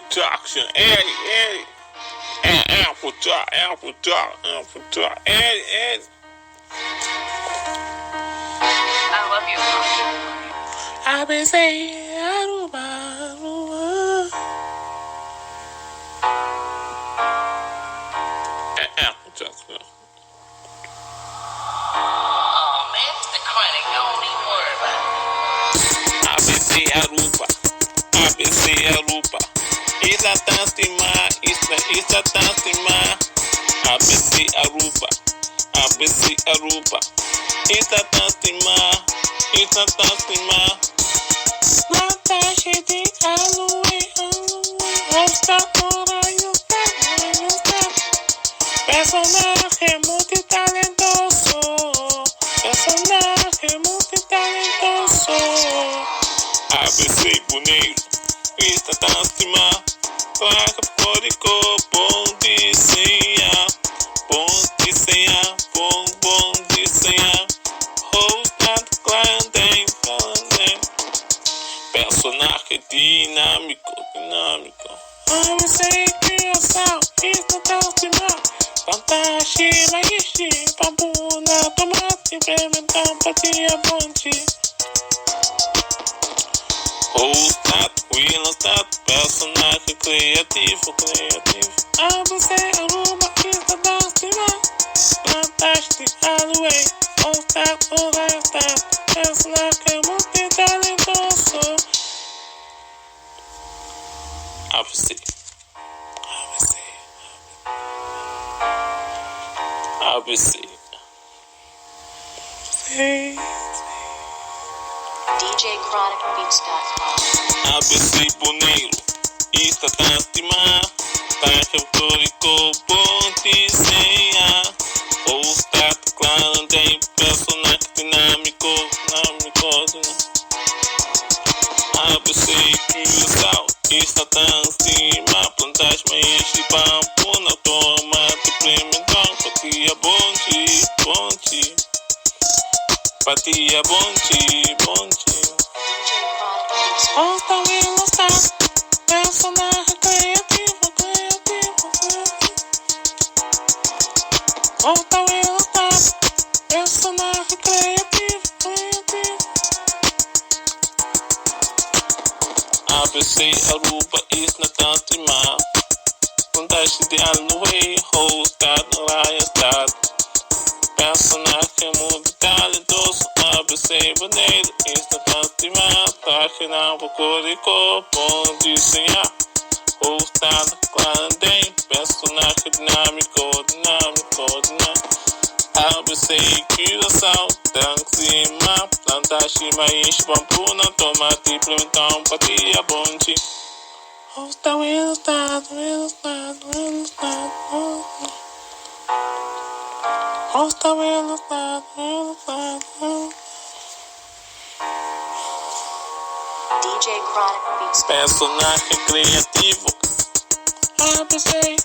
Production, Eddie. Apple Talk, Eddie. I love you. I've been saying, Aruba. Apple Talk. Oh man, it's the chronic. Don't even worry about it. I've been saying Aruba. Isla Tanzima. ABC Aruba. Isla Tanzima. Plantage de aloe. Obstatora e o personagem multitalentoso. ABC Boneiro. Isla Tanzima. Placa código, bom de senha. Rostado clandem. Personagem dinâmico. ABC criação, Isla Tanzima. Fantasia, maíche, babuna, tomate, implementar empatia, ponte. Rostado, personagem criativo. ABC Aruba, Isla Tanzima. Plantage aloe, restado, personagem multitalentoso. ABC. DJ Chronic Beats.com. ABC Boneiro, Isla Tanzima. Taxa código, ponte senha. Rostado clandem, personagem dinâmico. ABC criação, Isla Tanzima. Plantagem, maíche, babuna, tomate, implementar empatia, ponte. Empatia, ponte. Volta o ilustrado, personagem criativo. Volta o ilustrado, personagem criativo. ABC Aruba, Isla Tanzima. Plantagem de aloe, rostado, personagem multitalentoso. ABC Boneiro, Isla Tanzima. Taxa código, bom de senha. Rostado clandem, personagem dinâmico. ABC criação, Tanzima. Plantagem, maíche, babuna, tomate, implementar empatia, ponte. Rostado ilustrado. DJ Chronic Beats. Personagem criativo. ABC